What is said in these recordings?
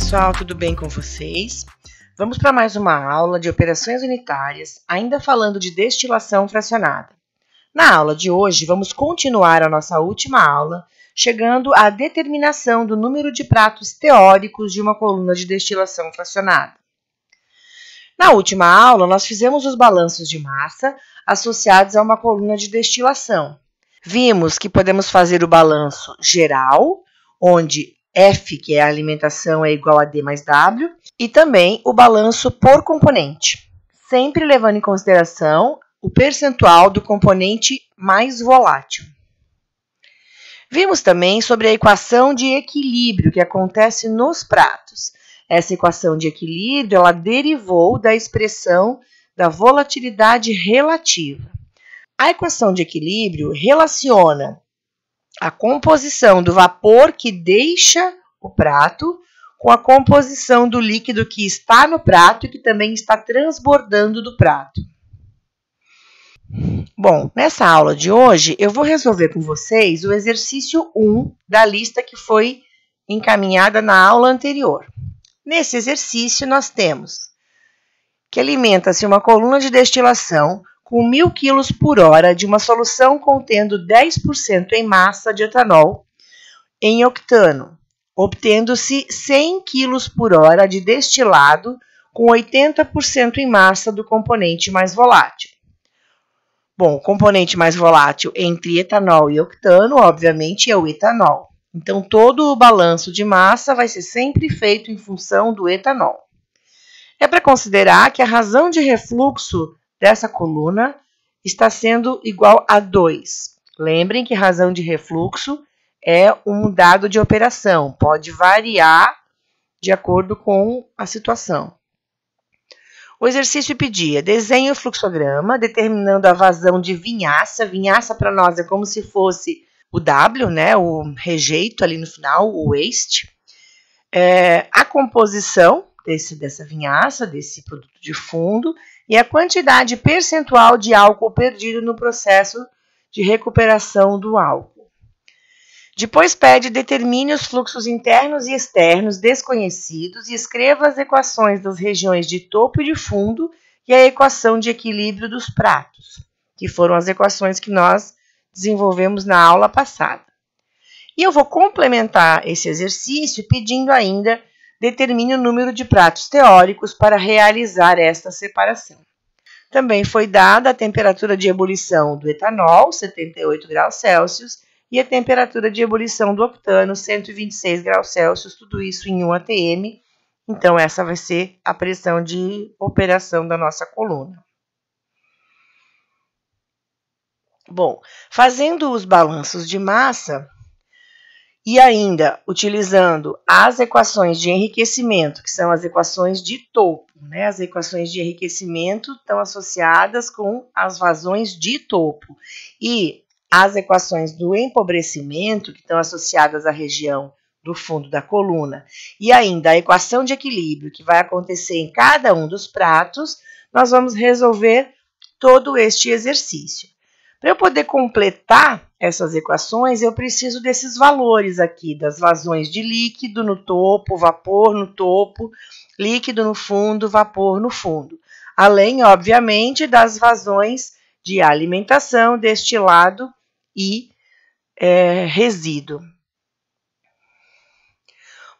pessoal, tudo bem com vocês? Vamos para mais uma aula de operações unitárias, ainda falando de destilação fracionada. Na aula de hoje, vamos continuar a nossa última aula, chegando à determinação do número de pratos teóricos de uma coluna de destilação fracionada. Na última aula, nós fizemos os balanços de massa associados a uma coluna de destilação. Vimos que podemos fazer o balanço geral, onde F, que é a alimentação, é igual a D mais W, e também o balanço por componente, sempre levando em consideração o percentual do componente mais volátil. Vimos também sobre a equação de equilíbrio que acontece nos pratos. Essa equação de equilíbrio, ela derivou da expressão da volatilidade relativa. A equação de equilíbrio relaciona a composição do vapor que deixa o prato com a composição do líquido que está no prato e que também está transbordando do prato. Bom, nessa aula de hoje, eu vou resolver com vocês o exercício 1 da lista que foi encaminhada na aula anterior. Nesse exercício, nós temos que alimenta-se uma coluna de destilação com 1.000 kg por hora de uma solução contendo 10% em massa de etanol em octano, obtendo-se 100 kg por hora de destilado com 80% em massa do componente mais volátil. Bom, o componente mais volátil entre etanol e octano, obviamente, é o etanol. Então, todo o balanço de massa vai ser sempre feito em função do etanol. É para considerar que a razão de refluxo dessa coluna está sendo igual a 2. Lembrem que razão de refluxo é um dado de operação, pode variar de acordo com a situação. O exercício pedia: desenhe o fluxograma, determinando a vazão de vinhaça. Vinhaça para nós é como se fosse o W, né, o rejeito ali no final, o waste. A composição dessa vinhaça, desse produto de fundo, e a quantidade percentual de álcool perdido no processo de recuperação do álcool. Depois pede: determine os fluxos internos e externos desconhecidos e escreva as equações das regiões de topo e de fundo e a equação de equilíbrio dos pratos, que foram as equações que nós desenvolvemos na aula passada. E eu vou complementar esse exercício pedindo ainda: determine o número de pratos teóricos para realizar esta separação. Também foi dada a temperatura de ebulição do etanol, 78 graus Celsius, e a temperatura de ebulição do octano, 126 graus Celsius, tudo isso em 1 atm. Então, essa vai ser a pressão de operação da nossa coluna. Bom, fazendo os balanços de massa, e ainda utilizando as equações de enriquecimento, que são as equações de topo, né? As equações de enriquecimento estão associadas com as vazões de topo. E as equações do empobrecimento, que estão associadas à região do fundo da coluna. E ainda a equação de equilíbrio, que vai acontecer em cada um dos pratos, nós vamos resolver todo este exercício. Para eu poder completar essas equações, eu preciso desses valores aqui, das vazões de líquido no topo, vapor no topo, líquido no fundo, vapor no fundo. Além, obviamente, das vazões de alimentação, destilado e resíduo.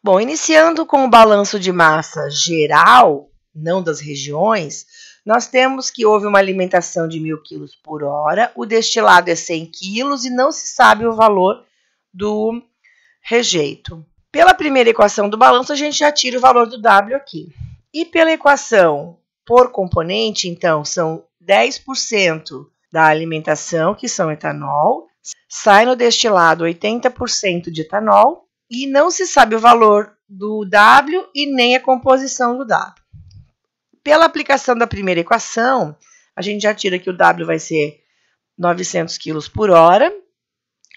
Bom, iniciando com o balanço de massa geral, não das regiões, nós temos que houve uma alimentação de 1.000 kg por hora, o destilado é 100 kg e não se sabe o valor do rejeito. Pela primeira equação do balanço, a gente já tira o valor do W aqui. E pela equação por componente, então, são 10% da alimentação, que são etanol, sai no destilado 80% de etanol e não se sabe o valor do W e nem a composição do W. Pela aplicação da primeira equação, a gente já tira que o W vai ser 900 kg por hora.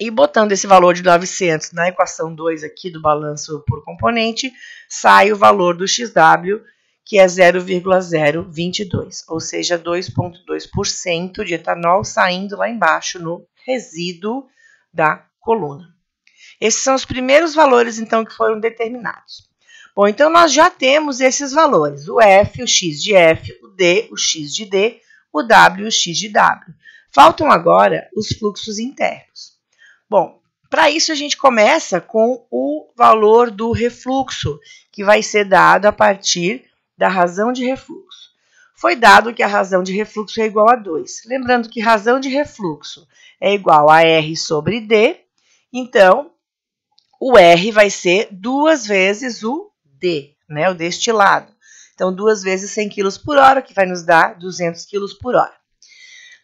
E botando esse valor de 900 na equação 2 aqui do balanço por componente, sai o valor do XW, que é 0,022, ou seja, 2,2% de etanol saindo lá embaixo no resíduo da coluna. Esses são os primeiros valores, então, que foram determinados. Bom, então nós já temos esses valores, o F, o X de F, o D, o X de D, o W e o X de W. Faltam agora os fluxos internos. Bom, para isso a gente começa com o valor do refluxo, que vai ser dado a partir da razão de refluxo. Foi dado que a razão de refluxo é igual a 2. Lembrando que razão de refluxo é igual a R sobre D, então o R vai ser 2 vezes o D, né, o destilado. Então, 2 vezes 100 kg por hora, que vai nos dar 200 kg por hora.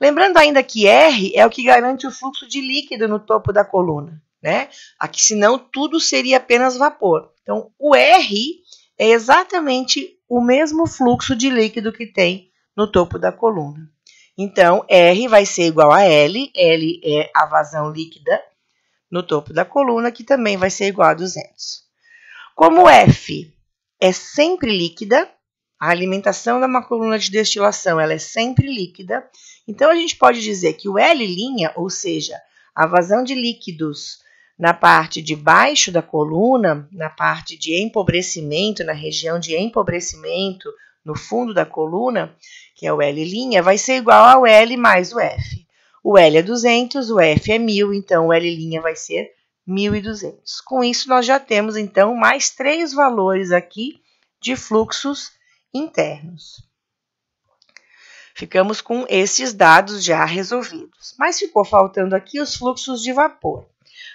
Lembrando ainda que R é o que garante o fluxo de líquido no topo da coluna, né? Aqui, senão, tudo seria apenas vapor. Então, o R é exatamente o mesmo fluxo de líquido que tem no topo da coluna. Então, R vai ser igual a L. L é a vazão líquida no topo da coluna, que também vai ser igual a 200. Como F é sempre líquida, a alimentação de uma coluna de destilação ela é sempre líquida, então a gente pode dizer que o L', ou seja, a vazão de líquidos na parte de baixo da coluna, na parte de empobrecimento, na região de empobrecimento, no fundo da coluna, que é o L', vai ser igual ao L mais o F. O L é 200, o F é 1000, então o L' vai ser 1.200. Com isso, nós já temos, então, mais 3 valores aqui de fluxos internos. Ficamos com esses dados já resolvidos. Mas ficou faltando aqui os fluxos de vapor.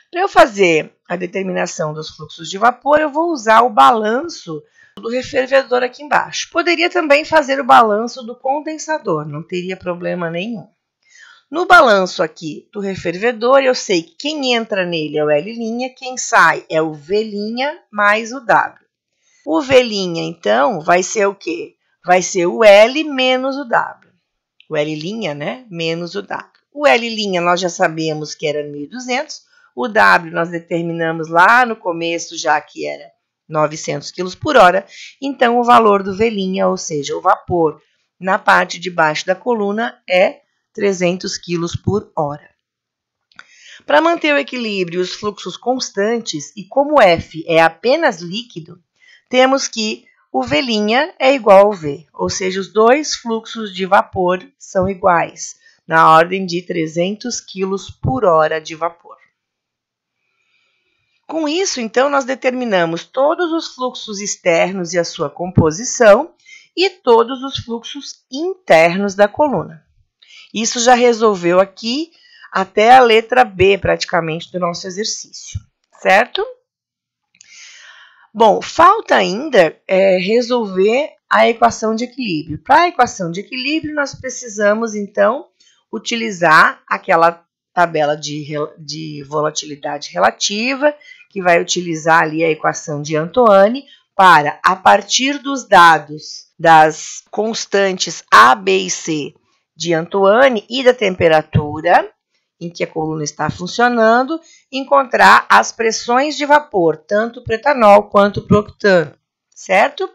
Para eu fazer a determinação dos fluxos de vapor, eu vou usar o balanço do refervedor aqui embaixo. Poderia também fazer o balanço do condensador, não teria problema nenhum. No balanço aqui do refervedor, eu sei que quem entra nele é o L', quem sai é o V' mais o W. O V', então, vai ser o quê? Vai ser o L menos o W. O L', né? Menos o W. O L' nós já sabemos que era 1.200. O W nós determinamos lá no começo já que era 900 kg por hora. Então, o valor do V', ou seja, o vapor na parte de baixo da coluna é 300 kg por hora. Para manter o equilíbrio e os fluxos constantes, e como F é apenas líquido, temos que o V' é igual ao V, ou seja, os dois fluxos de vapor são iguais, na ordem de 300 kg por hora de vapor. Com isso, então, nós determinamos todos os fluxos externos e a sua composição e todos os fluxos internos da coluna. Isso já resolveu aqui até a letra B, praticamente, do nosso exercício, certo? Bom, falta ainda resolver a equação de equilíbrio. Para a equação de equilíbrio, nós precisamos, então, utilizar aquela tabela de volatilidade relativa, que vai utilizar ali a equação de Antoine, para, a partir dos dados das constantes A, B e C, de Antoine e da temperatura em que a coluna está funcionando, encontrar as pressões de vapor, tanto para o etanol quanto para o octano, certo?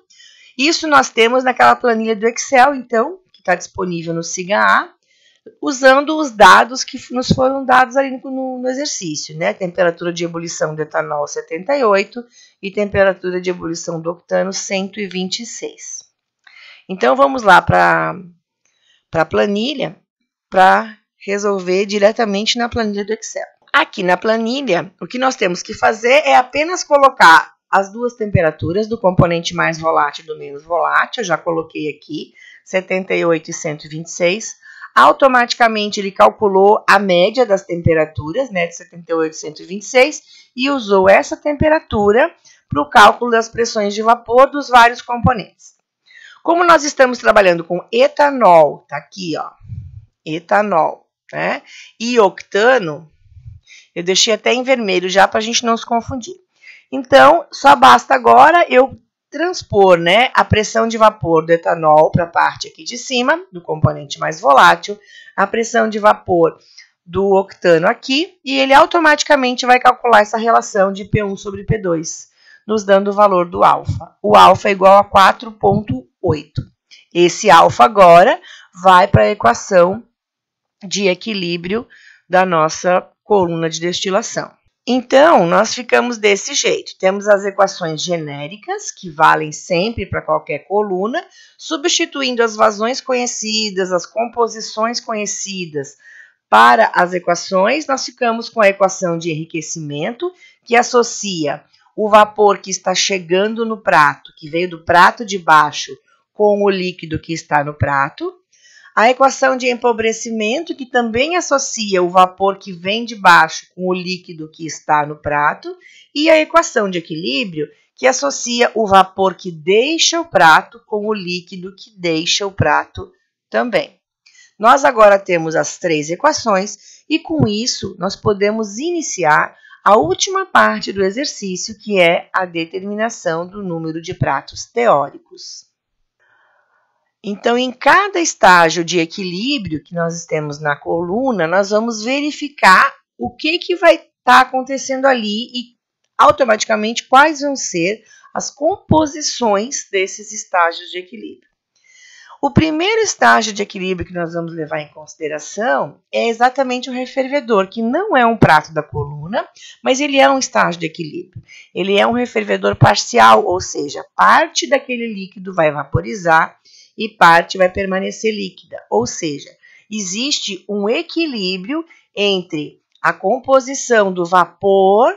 Isso nós temos naquela planilha do Excel, então, que está disponível no Siga A, usando os dados que nos foram dados ali no exercício, né? Temperatura de ebulição do etanol 78 e temperatura de ebulição do octano 126. Então, vamos lá para a planilha para resolver diretamente na planilha do Excel. Aqui na planilha, o que nós temos que fazer é apenas colocar as duas temperaturas do componente mais volátil e do menos volátil. Eu já coloquei aqui 78 e 126. Automaticamente ele calculou a média das temperaturas, né, de 78 e 126, e usou essa temperatura para o cálculo das pressões de vapor dos vários componentes. Como nós estamos trabalhando com etanol, tá aqui, ó, etanol, né? E octano, eu deixei até em vermelho já para a gente não se confundir. Então, só basta agora eu transpor, né, a pressão de vapor do etanol para a parte aqui de cima, do componente mais volátil, a pressão de vapor do octano aqui, e ele automaticamente vai calcular essa relação de P1 sobre P2, nos dando o valor do alfa. O alfa é igual a 4,8. Esse alfa agora vai para a equação de equilíbrio da nossa coluna de destilação. Então, nós ficamos desse jeito. Temos as equações genéricas, que valem sempre para qualquer coluna, substituindo as vazões conhecidas, as composições conhecidas para as equações, nós ficamos com a equação de enriquecimento, que associa o vapor que está chegando no prato, que veio do prato de baixo, com o líquido que está no prato. A equação de empobrecimento, que também associa o vapor que vem de baixo com o líquido que está no prato. E a equação de equilíbrio, que associa o vapor que deixa o prato com o líquido que deixa o prato também. Nós agora temos as 3 equações e, com isso, nós podemos iniciar a última parte do exercício, que é a determinação do número de pratos teóricos. Então, em cada estágio de equilíbrio que nós temos na coluna, nós vamos verificar o que vai estar acontecendo ali e, automaticamente, quais vão ser as composições desses estágios de equilíbrio. O primeiro estágio de equilíbrio que nós vamos levar em consideração é exatamente o refervedor, que não é um prato da coluna, mas ele é um estágio de equilíbrio. Ele é um refervedor parcial, ou seja, parte daquele líquido vai vaporizar e parte vai permanecer líquida. Ou seja, existe um equilíbrio entre a composição do vapor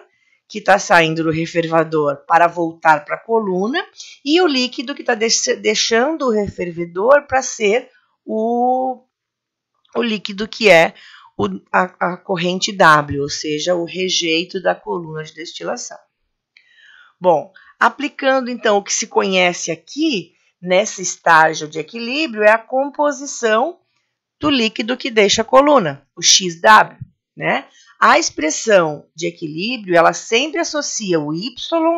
que está saindo do refervedor para voltar para a coluna e o líquido que está deixando o refervedor para ser o líquido que é a corrente W, ou seja, o rejeito da coluna de destilação. Bom, aplicando então o que se conhece aqui, nesse estágio de equilíbrio, é a composição do líquido que deixa a coluna, o XW, né? A expressão de equilíbrio, ela sempre associa o Y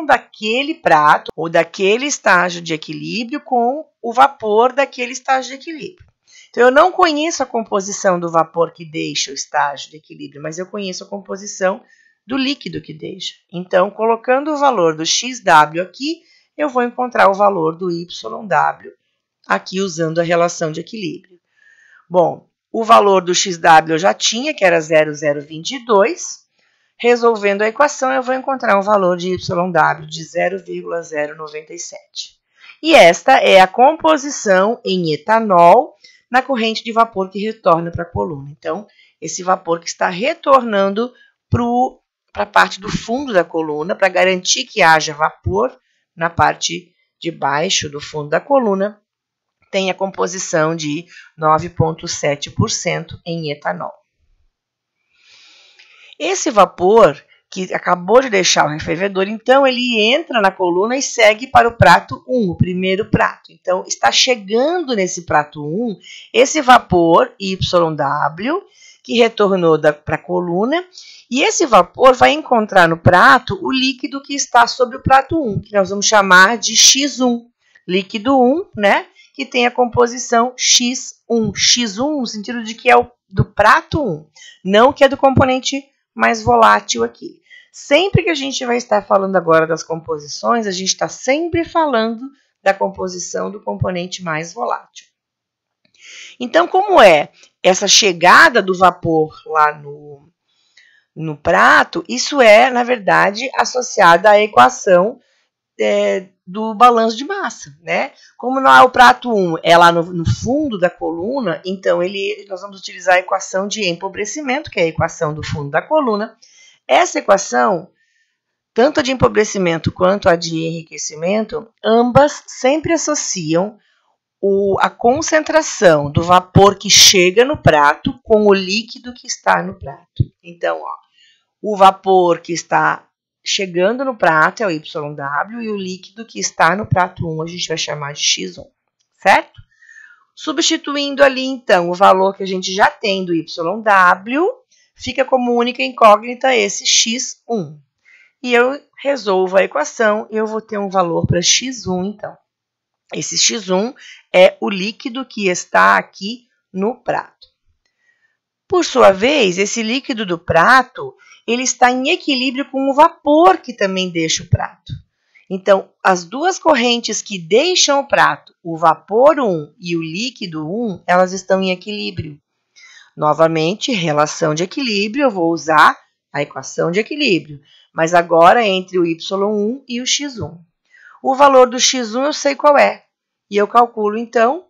daquele prato ou daquele estágio de equilíbrio com o vapor daquele estágio de equilíbrio. Então, eu não conheço a composição do vapor que deixa o estágio de equilíbrio, mas eu conheço a composição do líquido que deixa. Então, colocando o valor do XW aqui, eu vou encontrar o valor do YW aqui usando a relação de equilíbrio. Bom, o valor do XW eu já tinha, que era 0,022. Resolvendo a equação, eu vou encontrar um valor de YW de 0,097. E esta é a composição em etanol na corrente de vapor que retorna para a coluna. Então, esse vapor que está retornando para a parte do fundo da coluna, para garantir que haja vapor na parte de baixo do fundo da coluna, tem a composição de 9,7% em etanol. Esse vapor que acabou de deixar o refervedor, então ele entra na coluna e segue para o prato 1, o primeiro prato. Então, está chegando nesse prato 1 esse vapor YW, que retornou para a coluna, e esse vapor vai encontrar no prato o líquido que está sobre o prato 1, que nós vamos chamar de X1. Líquido 1, né? Que tem a composição X1. X1 no sentido de que é o do prato 1, não que é do componente mais volátil aqui. Sempre que a gente vai estar falando agora das composições, a gente está sempre falando da composição do componente mais volátil. Então, como é essa chegada do vapor lá no prato, isso é, na verdade, associado à equação do balanço de massa, né? Como não é o prato 1, é lá no fundo da coluna, então nós vamos utilizar a equação de empobrecimento, que é a equação do fundo da coluna. Essa equação, tanto a de empobrecimento quanto a de enriquecimento, ambas sempre associam a concentração do vapor que chega no prato com o líquido que está no prato. Então, o vapor que está chegando no prato é o YW e o líquido que está no prato 1 a gente vai chamar de X1, certo? Substituindo ali, então, o valor que a gente já tem do YW, fica como única incógnita esse X1. E eu resolvo a equação e eu vou ter um valor para X1, então. Esse X1 é o líquido que está aqui no prato. Por sua vez, esse líquido do prato, ele está em equilíbrio com o vapor que também deixa o prato. Então, as duas correntes que deixam o prato, o vapor 1 e o líquido 1, elas estão em equilíbrio. Novamente, relação de equilíbrio, eu vou usar a equação de equilíbrio, mas agora entre o y1 e o x1. O valor do x1 eu sei qual é, e eu calculo, então,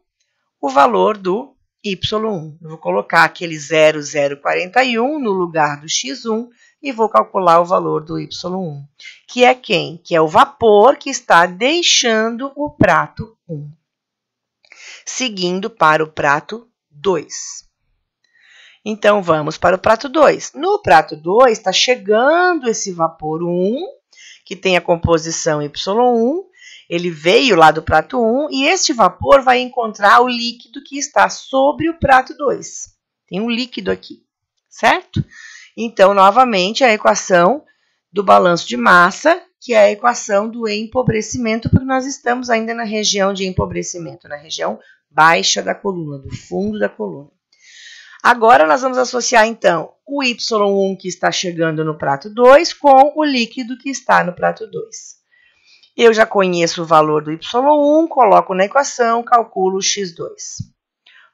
o valor do y1. Eu vou colocar aquele 0,041 no lugar do x1 e vou calcular o valor do y1, que é quem? Que é o vapor que está deixando o prato 1. Seguindo para o prato 2. Então, vamos para o prato 2. No prato 2, está chegando esse vapor 1, que tem a composição Y1. Ele veio lá do prato 1 e este vapor vai encontrar o líquido que está sobre o prato 2. Tem um líquido aqui, certo? Então, novamente, a equação do balanço de massa, que é a equação do empobrecimento, porque nós estamos ainda na região de empobrecimento, na região baixa da coluna, do fundo da coluna. Agora, nós vamos associar, então, o Y1 que está chegando no prato 2 com o líquido que está no prato 2. Eu já conheço o valor do Y1, coloco na equação, calculo o X2.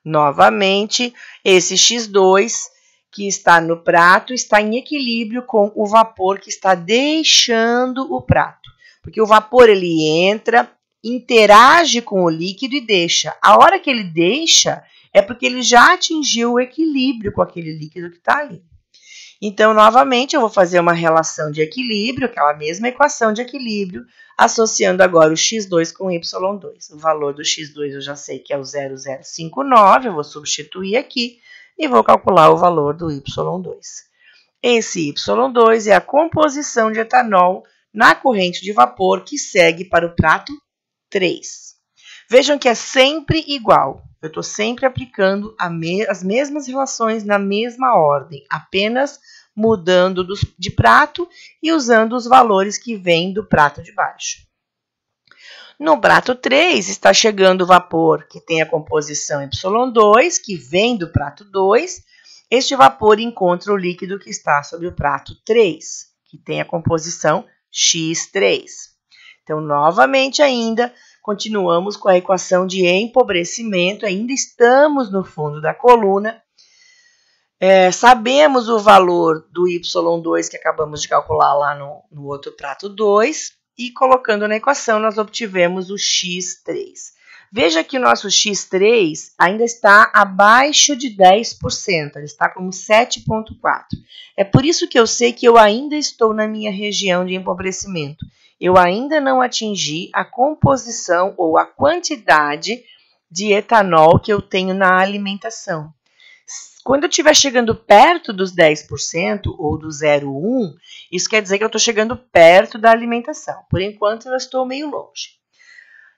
Novamente, esse X2 que está no prato está em equilíbrio com o vapor que está deixando o prato. Porque o vapor, ele entra, interage com o líquido e deixa. A hora que ele deixa, é porque ele já atingiu o equilíbrio com aquele líquido que está ali. Então, novamente, eu vou fazer uma relação de equilíbrio, aquela mesma equação de equilíbrio, associando agora o x2 com o y2. O valor do x2 eu já sei que é o 0,059, eu vou substituir aqui e vou calcular o valor do y2. Esse y2 é a composição de etanol na corrente de vapor que segue para o prato 3. Vejam que é sempre igual. Eu estou sempre aplicando as mesmas relações na mesma ordem, apenas mudando de prato e usando os valores que vêm do prato de baixo. No prato 3 está chegando o vapor que tem a composição Y2, que vem do prato 2. Este vapor encontra o líquido que está sobre o prato 3, que tem a composição X3. Então, novamente ainda, continuamos com a equação de empobrecimento, ainda estamos no fundo da coluna. Sabemos o valor do Y2 que acabamos de calcular lá no outro prato 2 e colocando na equação nós obtivemos o X3. Veja que o nosso X3 ainda está abaixo de 10%, ele está como 7,4%. É por isso que eu sei que eu ainda estou na minha região de empobrecimento. Eu ainda não atingi a composição ou a quantidade de etanol que eu tenho na alimentação. Quando eu estiver chegando perto dos 10% ou do 0,1, isso quer dizer que eu estou chegando perto da alimentação. Por enquanto, eu estou meio longe.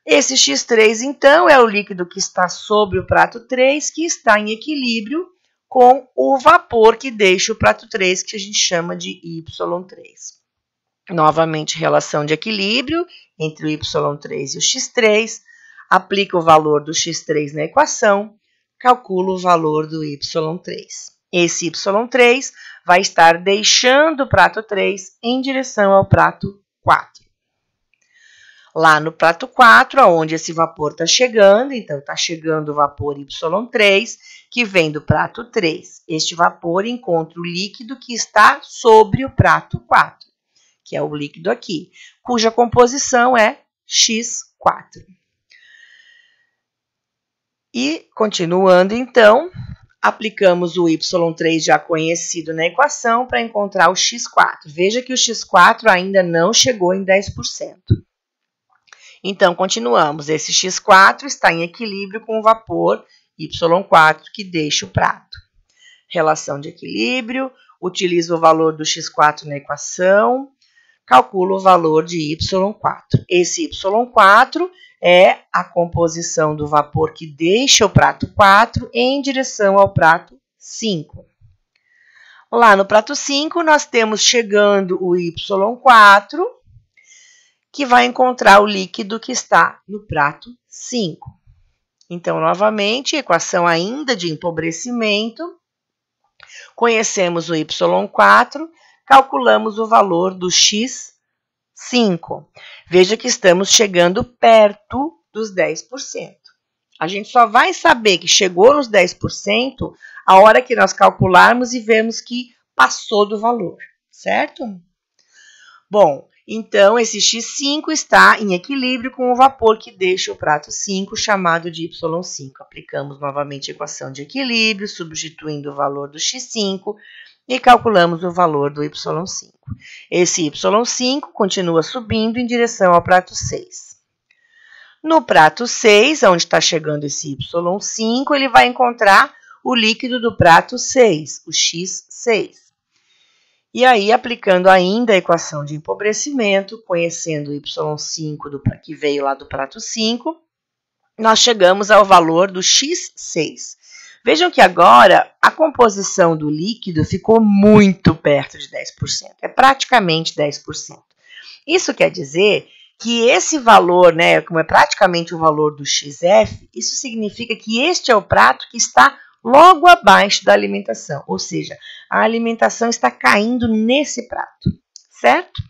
Esse X3, então, é o líquido que está sobre o prato 3, que está em equilíbrio com o vapor que deixa o prato 3, que a gente chama de Y3. Novamente, relação de equilíbrio entre o Y3 e o X3. Aplica o valor do X3 na equação. Calculo o valor do Y3. Esse Y3 vai estar deixando o prato 3 em direção ao prato 4. Lá no prato 4, onde esse vapor está chegando, então está chegando o vapor Y3, que vem do prato 3. Este vapor encontra o líquido que está sobre o prato 4, que é o líquido aqui, cuja composição é X4. E, continuando, então, aplicamos o Y3 já conhecido na equação para encontrar o X4. Veja que o X4 ainda não chegou em 10%. Então, continuamos. Esse X4 está em equilíbrio com o vapor Y4 que deixa o prato. Relação de equilíbrio, utilizo o valor do X4 na equação, calculo o valor de Y4. Esse Y4 é a composição do vapor que deixa o prato 4 em direção ao prato 5. Lá no prato 5, nós temos chegando o Y4, que vai encontrar o líquido que está no prato 5. Então, novamente, equação ainda de empobrecimento. Conhecemos o Y4, calculamos o valor do X5. Veja que estamos chegando perto dos 10%. A gente só vai saber que chegou nos 10% a hora que nós calcularmos e vemos que passou do valor. certo? Bom, então esse X5 está em equilíbrio com o vapor que deixa o prato 5, chamado de Y5. Aplicamos novamente a equação de equilíbrio, substituindo o valor do X5 e calculamos o valor do Y5. Esse Y5 continua subindo em direção ao prato 6. No prato 6, onde está chegando esse Y5, ele vai encontrar o líquido do prato 6, o X6. E aí, aplicando ainda a equação de empobrecimento, conhecendo o Y5 que veio lá do prato 5, nós chegamos ao valor do X6. Vejam que agora a composição do líquido ficou muito perto de 10%, é praticamente 10%. Isso quer dizer que esse valor, né, como é praticamente o valor do XF, isso significa que este é o prato que está logo abaixo da alimentação, ou seja, a alimentação está caindo nesse prato, certo?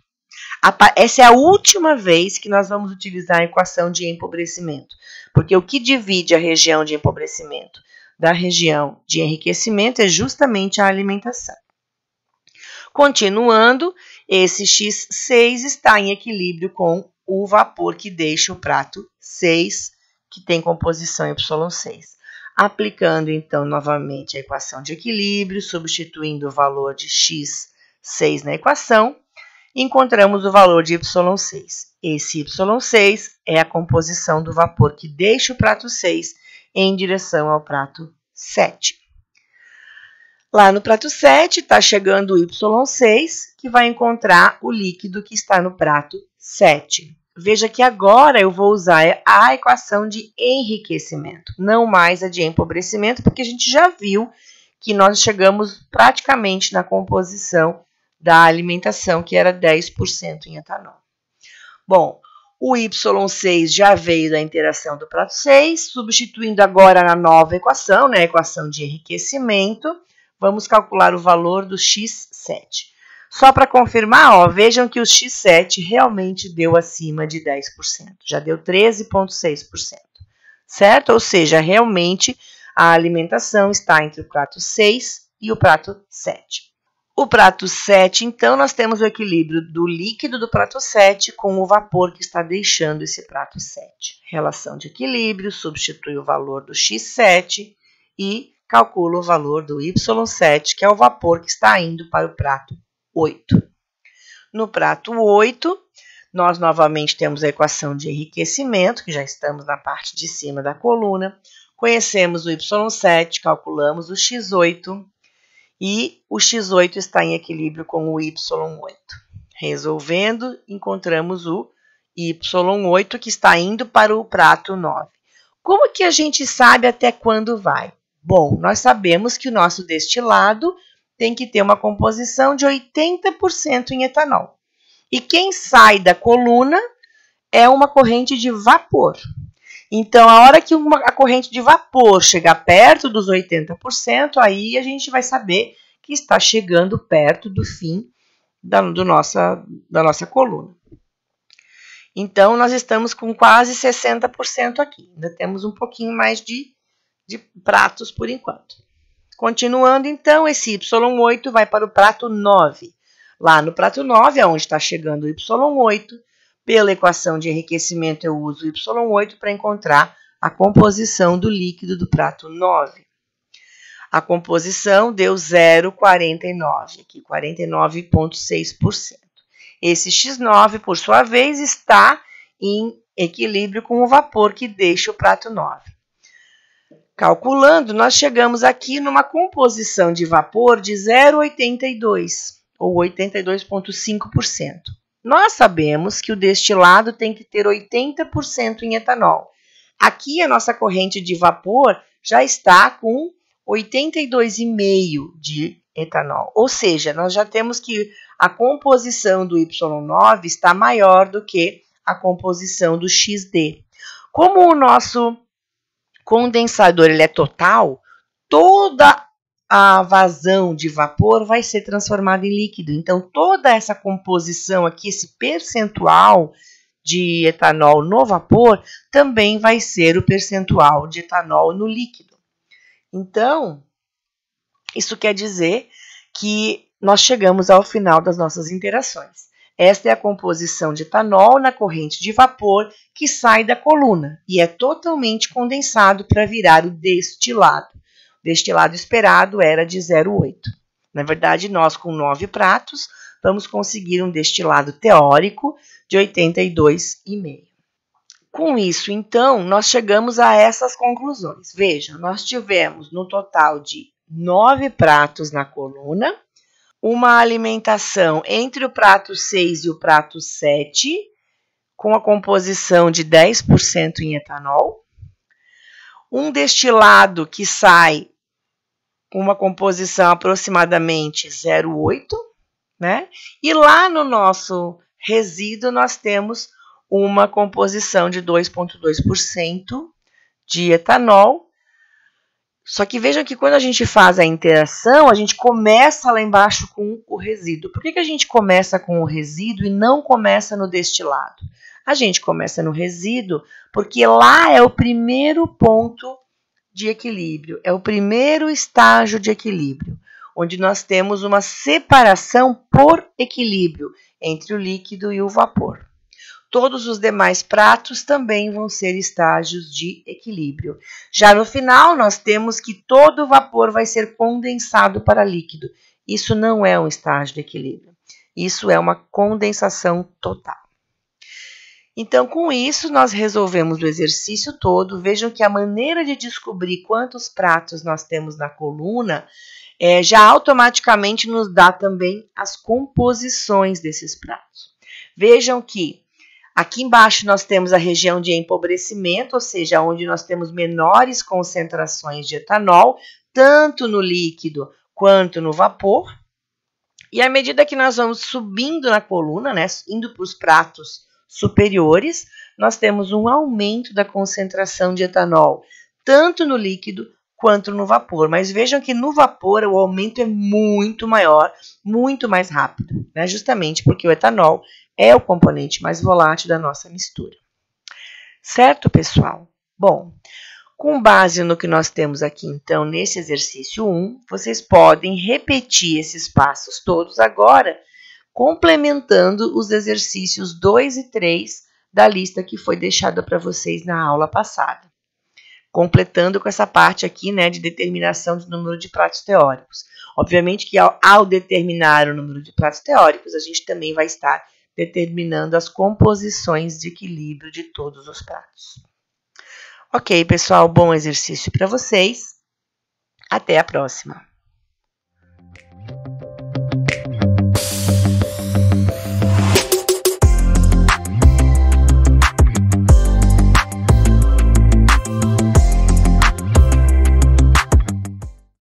Essa é a última vez que nós vamos utilizar a equação de empobrecimento, porque o que divide a região de empobrecimento da região de enriquecimento é justamente a alimentação. Continuando, esse X6 está em equilíbrio com o vapor que deixa o prato 6, que tem composição Y6. Aplicando, então, novamente a equação de equilíbrio, substituindo o valor de X6 na equação, encontramos o valor de Y6. Esse Y6 é a composição do vapor que deixa o prato 6 em direção ao prato 7. Lá no prato 7 está chegando o Y6, que vai encontrar o líquido que está no prato 7. Veja que agora eu vou usar a equação de enriquecimento, não mais a de empobrecimento, porque a gente já viu que nós chegamos praticamente na composição da alimentação, que era 10% em etanol. Bom, o Y6 já veio da interação do prato 6, substituindo agora na nova equação, né, a equação de enriquecimento, vamos calcular o valor do X7. Só para confirmar, ó, vejam que o X7 realmente deu acima de 10%, já deu 13,6%, certo? Ou seja, realmente a alimentação está entre o prato 6 e o prato 7. O prato 7, então, nós temos o equilíbrio do líquido do prato 7 com o vapor que está deixando esse prato 7. Relação de equilíbrio, substitui o valor do X7 e calcula o valor do Y7, que é o vapor que está indo para o prato 8. No prato 8, nós novamente temos a equação de enriquecimento, que já estamos na parte de cima da coluna. Conhecemos o Y7, calculamos o X8 e o X8 está em equilíbrio com o Y8. Resolvendo, encontramos o Y8 que está indo para o prato 9. Como que a gente sabe até quando vai? Bom, nós sabemos que o nosso destilado tem que ter uma composição de 80% em etanol. E quem sai da coluna é uma corrente de vapor. Então, a hora que a corrente de vapor chegar perto dos 80%, aí a gente vai saber que está chegando perto do fim da nossa coluna. Então, nós estamos com quase 60% aqui. Ainda temos um pouquinho mais de pratos por enquanto. Continuando, então, esse Y8 vai para o prato 9. Lá no prato 9, aonde está chegando o Y8, pela equação de enriquecimento eu uso o Y8 para encontrar a composição do líquido do prato 9. A composição deu 0,49, aqui 49,6%. Esse X9, por sua vez, está em equilíbrio com o vapor que deixa o prato 9. Calculando, nós chegamos aqui numa composição de vapor de 0,82 ou 82,5%. Nós sabemos que o destilado tem que ter 80% em etanol. Aqui a nossa corrente de vapor já está com 82,5% de etanol. Ou seja, nós já temos que a composição do Y9 está maior do que a composição do XD. Como o nosso condensador ele é total, toda a vazão de vapor vai ser transformada em líquido. Então, toda essa composição aqui, esse percentual de etanol no vapor, também vai ser o percentual de etanol no líquido. Então, isso quer dizer que nós chegamos ao final das nossas interações. Esta é a composição de etanol na corrente de vapor que sai da coluna e é totalmente condensado para virar o destilado. O destilado esperado era de 0,8. Na verdade, nós com 9 pratos vamos conseguir um destilado teórico de 82,5. Com isso, então, nós chegamos a essas conclusões. Veja, nós tivemos no total de 9 pratos na coluna, uma alimentação entre o prato 6 e o prato 7, com a composição de 10% em etanol, um destilado que sai com uma composição aproximadamente 0,8, né? E lá no nosso resíduo nós temos uma composição de 2,2% de etanol. Só que vejam que quando a gente faz a interação, a gente começa lá embaixo com o resíduo. Por que a gente começa com o resíduo e não começa no destilado? A gente começa no resíduo porque lá é o primeiro ponto de equilíbrio, é o primeiro estágio de equilíbrio, onde nós temos uma separação por equilíbrio entre o líquido e o vapor. Todos os demais pratos também vão ser estágios de equilíbrio. Já no final, nós temos que todo o vapor vai ser condensado para líquido. Isso não é um estágio de equilíbrio. Isso é uma condensação total. Então, com isso, nós resolvemos o exercício todo. Vejam que a maneira de descobrir quantos pratos nós temos na coluna já automaticamente nos dá também as composições desses pratos. Vejam que aqui embaixo nós temos a região de empobrecimento, ou seja, onde nós temos menores concentrações de etanol, tanto no líquido quanto no vapor. E à medida que nós vamos subindo na coluna, né, indo para os pratos superiores, nós temos um aumento da concentração de etanol, tanto no líquido quanto no vapor. Mas vejam que no vapor o aumento é muito maior, muito mais rápido, né, justamente porque o etanol é o componente mais volátil da nossa mistura. Certo, pessoal? Bom, com base no que nós temos aqui, então, nesse exercício 1, vocês podem repetir esses passos todos agora, complementando os exercícios 2 e 3 da lista que foi deixada para vocês na aula passada. Completando com essa parte aqui, né, de determinação do número de pratos teóricos. Obviamente que ao determinar o número de pratos teóricos, a gente também vai estar determinando as composições de equilíbrio de todos os pratos. Ok, pessoal, bom exercício para vocês. Até a próxima!